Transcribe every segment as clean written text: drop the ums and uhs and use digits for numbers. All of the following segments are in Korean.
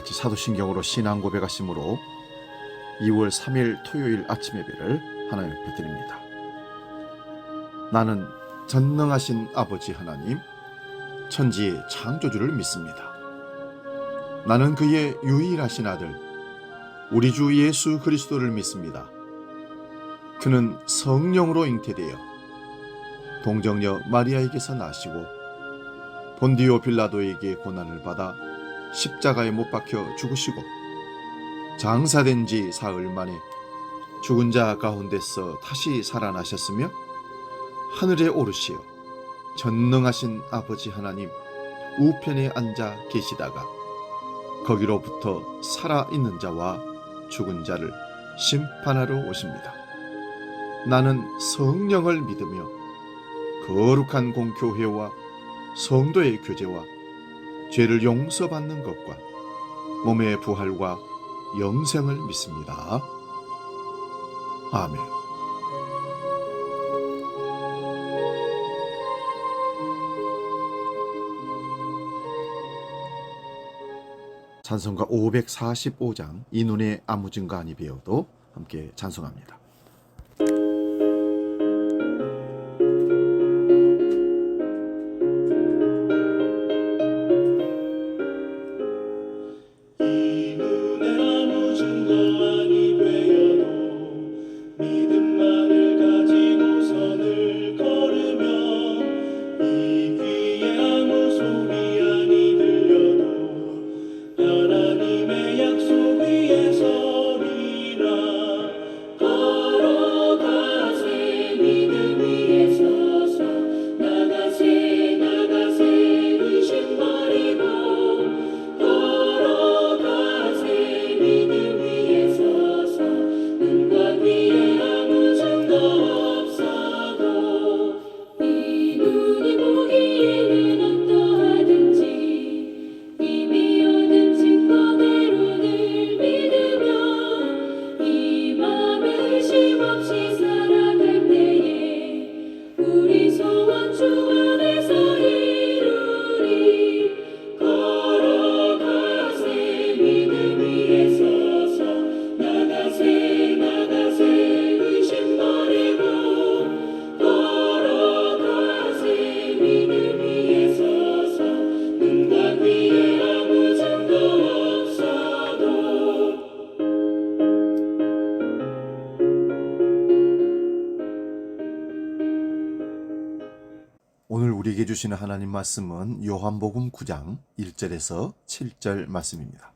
같이 사도신경으로 신앙 고백하심으로 2월 3일 토요일 아침 예배를 하나님 앞에 드립니다. 나는 전능하신 아버지 하나님, 천지의 창조주를 믿습니다. 나는 그의 유일하신 아들, 우리 주 예수 그리스도를 믿습니다. 그는 성령으로 잉태되어 동정녀 마리아에게서 나시고 본디오 빌라도에게 고난을 받아 십자가에 못 박혀 죽으시고 장사된 지 사흘 만에 죽은 자 가운데서 다시 살아나셨으며 하늘에 오르시어 전능하신 아버지 하나님 우편에 앉아 계시다가 거기로부터 살아있는 자와 죽은 자를 심판하러 오십니다. 나는 성령을 믿으며 거룩한 공교회와 성도의 교제와 죄를 용서받는 것과 몸의 부활과 영생을 믿습니다. 아멘. 찬송가 545장 이 눈에 아무 증거 아니 배워도 함께 찬송합니다. 오늘 우리에게 주시는 하나님 말씀은 요한복음 9장 1절에서 7절 말씀입니다.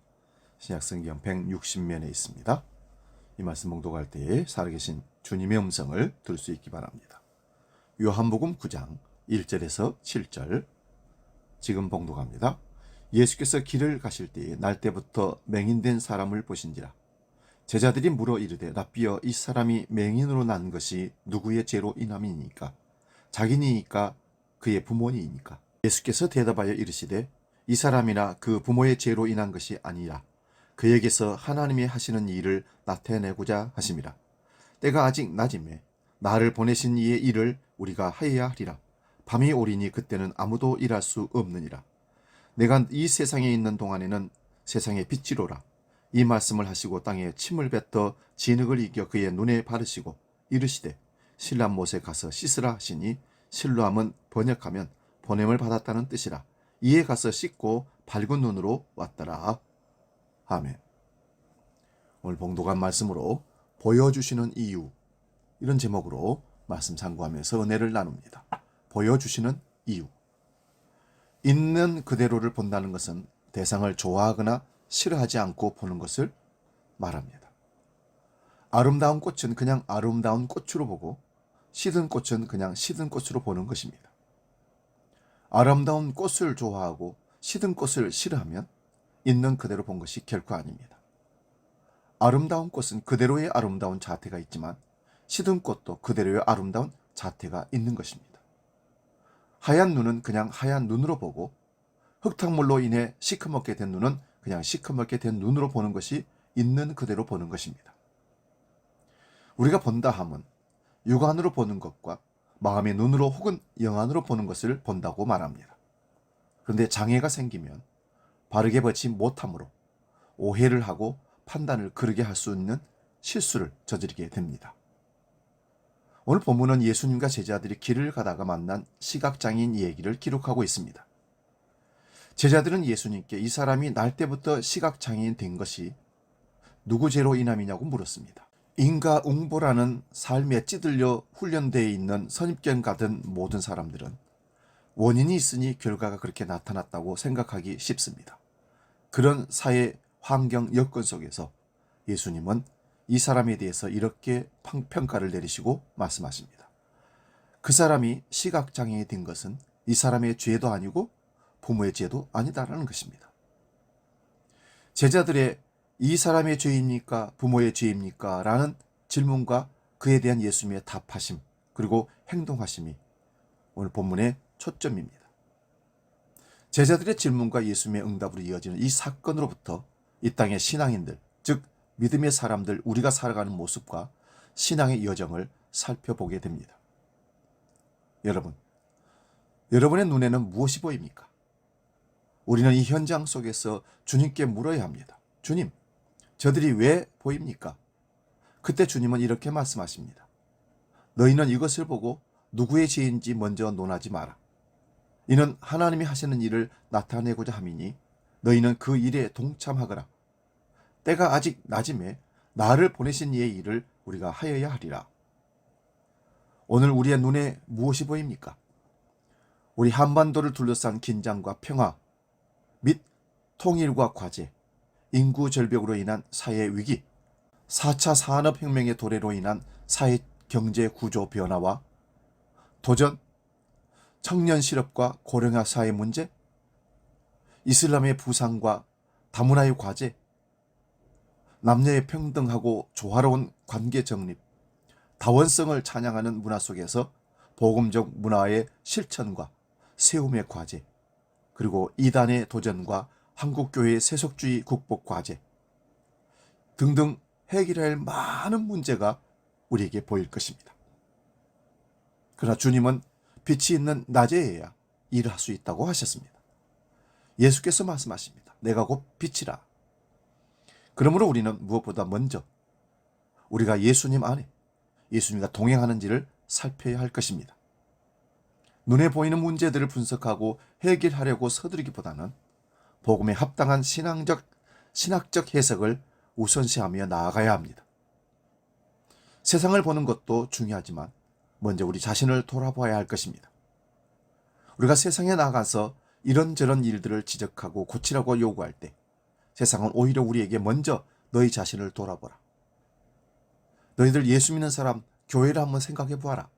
신약성경 160면에 있습니다. 이 말씀 봉독할 때에 살아계신 주님의 음성을 들을 수 있기 바랍니다. 요한복음 9장 1절에서 7절 지금 봉독합니다. 예수께서 길을 가실 때에 날 때부터 맹인된 사람을 보신지라. 제자들이 물어 이르되 라삐여 이 사람이 맹인으로 난 것이 누구의 죄로 인함이니까? 자기니이까 그의 부모니이니까? 예수께서 대답하여 이르시되 이 사람이나 그 부모의 죄로 인한 것이 아니라 그에게서 하나님이 하시는 일을 나타내고자 하심이라. 때가 아직 낮음에 나를 보내신 이의 일을 우리가 하여야 하리라. 밤이 오리니 그때는 아무도 일할 수 없느니라. 내가 이 세상에 있는 동안에는 세상의 빛이로라. 이 말씀을 하시고 땅에 침을 뱉어 진흙을 이겨 그의 눈에 바르시고 이르시되 실람못에 가서 씻으라 하시니 실로함은 번역하면 보냄을 받았다는 뜻이라. 이에 가서 씻고 밝은 눈으로 왔더라. 아멘. 오늘 봉독한 말씀으로 보여주시는 이유, 이런 제목으로 말씀 상고하면서 은혜를 나눕니다. 보여주시는 이유. 있는 그대로를 본다는 것은 대상을 좋아하거나 싫어하지 않고 보는 것을 말합니다. 아름다운 꽃은 그냥 아름다운 꽃으로 보고 시든 꽃은 그냥 시든 꽃으로 보는 것입니다. 아름다운 꽃을 좋아하고 시든 꽃을 싫어하면 있는 그대로 본 것이 결코 아닙니다. 아름다운 꽃은 그대로의 아름다운 자태가 있지만 시든 꽃도 그대로의 아름다운 자태가 있는 것입니다. 하얀 눈은 그냥 하얀 눈으로 보고 흙탕물로 인해 시커멓게 된 눈은 그냥 시커멓게 된 눈으로 보는 것이 있는 그대로 보는 것입니다. 우리가 본다 함은 육안으로 보는 것과 마음의 눈으로 혹은 영안으로 보는 것을 본다고 말합니다. 그런데 장애가 생기면 바르게 보지 못하므로 오해를 하고 판단을 그르게 할 수 있는 실수를 저지르게 됩니다. 오늘 본문은 예수님과 제자들이 길을 가다가 만난 시각장애인 얘기를 기록하고 있습니다. 제자들은 예수님께 이 사람이 날 때부터 시각장애인 된 것이 누구 죄로 인함이냐고 물었습니다. 인과응보라는 삶에 찌들려 훈련되어 있는 선입견 가든 모든 사람들은 원인이 있으니 결과가 그렇게 나타났다고 생각하기 쉽습니다. 그런 사회 환경 여건 속에서 예수님은 이 사람에 대해서 이렇게 평가를 내리시고 말씀하십니다. 그 사람이 시각장애인이 된 것은 이 사람의 죄도 아니고 부모의 죄도 아니다라는 것입니다. 제자들의 이 사람의 죄입니까? 부모의 죄입니까? 라는 질문과 그에 대한 예수님의 답하심 그리고 행동하심이 오늘 본문의 초점입니다. 제자들의 질문과 예수님의 응답으로 이어지는 이 사건으로부터 이 땅의 신앙인들, 즉 믿음의 사람들, 우리가 살아가는 모습과 신앙의 여정을 살펴보게 됩니다. 여러분의 눈에는 무엇이 보입니까? 우리는 이 현장 속에서 주님께 물어야 합니다. 주님, 저들이 왜 보입니까? 그때 주님은 이렇게 말씀하십니다. 너희는 이것을 보고 누구의 죄인지 먼저 논하지 마라. 이는 하나님이 하시는 일을 나타내고자 함이니 너희는 그 일에 동참하거라. 때가 아직 낮음에 나를 보내신 이의 일을 우리가 하여야 하리라. 오늘 우리의 눈에 무엇이 보입니까? 우리 한반도를 둘러싼 긴장과 평화 및 통일과 과제, 인구 절벽으로 인한 사회 위기, 4차 산업혁명의 도래로 인한 사회 경제 구조 변화와 도전, 청년 실업과 고령화 사회 문제, 이슬람의 부상과 다문화의 과제, 남녀의 평등하고 조화로운 관계 정립, 다원성을 찬양하는 문화 속에서 복음적 문화의 실천과 세움의 과제, 그리고 이단의 도전과 한국교회의 세속주의 국복 과제 등등 해결해야 할 많은 문제가 우리에게 보일 것입니다. 그러나 주님은 빛이 있는 낮에야 일을 할 수 있다고 하셨습니다. 예수께서 말씀하십니다. 내가 곧 빛이라. 그러므로 우리는 무엇보다 먼저 우리가 예수님 안에 예수님과 동행하는지를 살펴야 할 것입니다. 눈에 보이는 문제들을 분석하고 해결하려고 서두르기보다는 복음에 합당한 신학적 해석을 우선시하며 나아가야 합니다. 세상을 보는 것도 중요하지만 먼저 우리 자신을 돌아봐야 할 것입니다. 우리가 세상에 나가서 이런저런 일들을 지적하고 고치라고 요구할 때 세상은 오히려 우리에게 먼저 너희 자신을 돌아보라. 너희들 예수 믿는 사람 교회를 한번 생각해 보아라.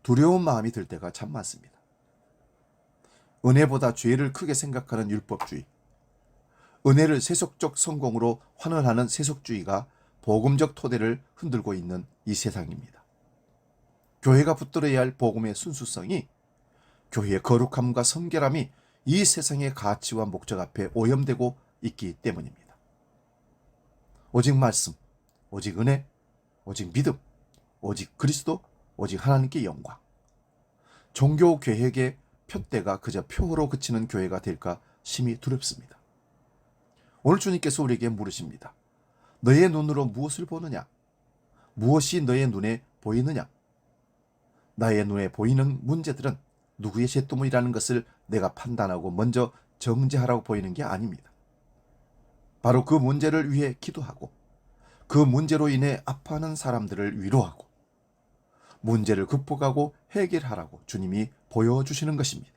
두려운 마음이 들 때가 참 많습니다. 은혜보다 죄를 크게 생각하는 율법주의, 은혜를 세속적 성공으로 환원하는 세속주의가 복음적 토대를 흔들고 있는 이 세상입니다. 교회가 붙들어야 할 복음의 순수성이, 교회의 거룩함과 성결함이 이 세상의 가치와 목적 앞에 오염되고 있기 때문입니다. 오직 말씀, 오직 은혜, 오직 믿음, 오직 그리스도, 오직 하나님께 영광. 종교 계획의 표대가 그저 표로 그치는 교회가 될까 심히 두렵습니다. 오늘 주님께서 우리에게 물으십니다. 너의 눈으로 무엇을 보느냐? 무엇이 너의 눈에 보이느냐? 나의 눈에 보이는 문제들은 누구의 죄 때문이라는 것을 내가 판단하고 먼저 정죄하라고 보이는 게 아닙니다. 바로 그 문제를 위해 기도하고 그 문제로 인해 아파하는 사람들을 위로하고 문제를 극복하고 해결하라고 주님이 보여주시는 것입니다.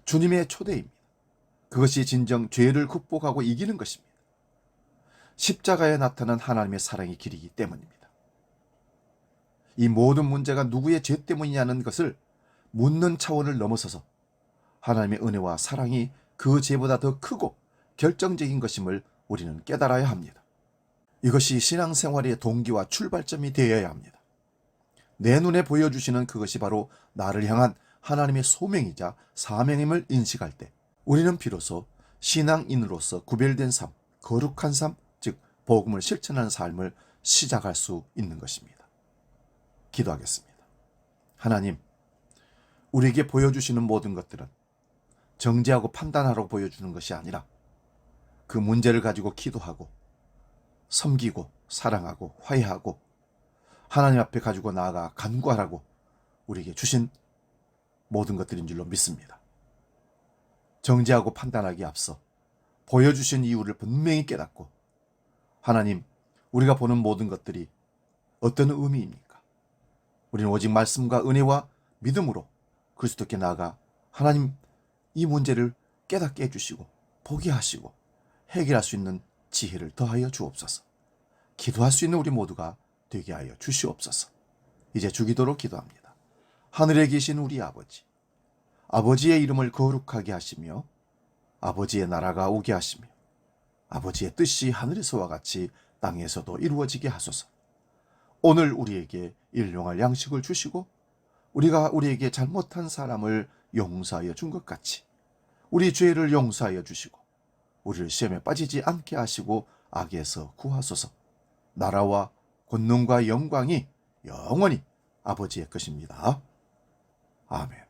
주님의 초대입니다. 그것이 진정 죄를 극복하고 이기는 것입니다. 십자가에 나타난 하나님의 사랑의 길이기 때문입니다. 이 모든 문제가 누구의 죄 때문이냐는 것을 묻는 차원을 넘어서서 하나님의 은혜와 사랑이 그 죄보다 더 크고 결정적인 것임을 우리는 깨달아야 합니다. 이것이 신앙생활의 동기와 출발점이 되어야 합니다. 내 눈에 보여주시는 그것이 바로 나를 향한 하나님의 소명이자 사명임을 인식할 때 우리는 비로소 신앙인으로서 구별된 삶, 거룩한 삶, 즉 복음을 실천하는 삶을 시작할 수 있는 것입니다. 기도하겠습니다. 하나님, 우리에게 보여주시는 모든 것들은 정죄하고 판단하라고 보여주는 것이 아니라 그 문제를 가지고 기도하고 섬기고 사랑하고 화해하고 하나님 앞에 가지고 나아가 간구하라고 우리에게 주신 모든 것들인 줄로 믿습니다. 정죄하고 판단하기에 앞서 보여주신 이유를 분명히 깨닫고 하나님, 우리가 보는 모든 것들이 어떤 의미입니까? 우리는 오직 말씀과 은혜와 믿음으로 그리스도께 나아가 하나님, 이 문제를 깨닫게 해주시고 보게 하시고 해결할 수 있는 지혜를 더하여 주옵소서. 기도할 수 있는 우리 모두가 되게 하여 주시옵소서. 이제 주기도로 기도합니다. 하늘에 계신 우리 아버지, 아버지의 이름을 거룩하게 하시며 아버지의 나라가 오게 하시며 아버지의 뜻이 하늘에서와 같이 땅에서도 이루어지게 하소서. 오늘 우리에게 일용할 양식을 주시고 우리가 우리에게 잘못한 사람을 용서하여 준 것 같이 우리 죄를 용서하여 주시고 우리를 시험에 빠지지 않게 하시고 악에서 구하소서. 나라와 권능과 영광이 영원히 아버지의 것입니다. 아멘.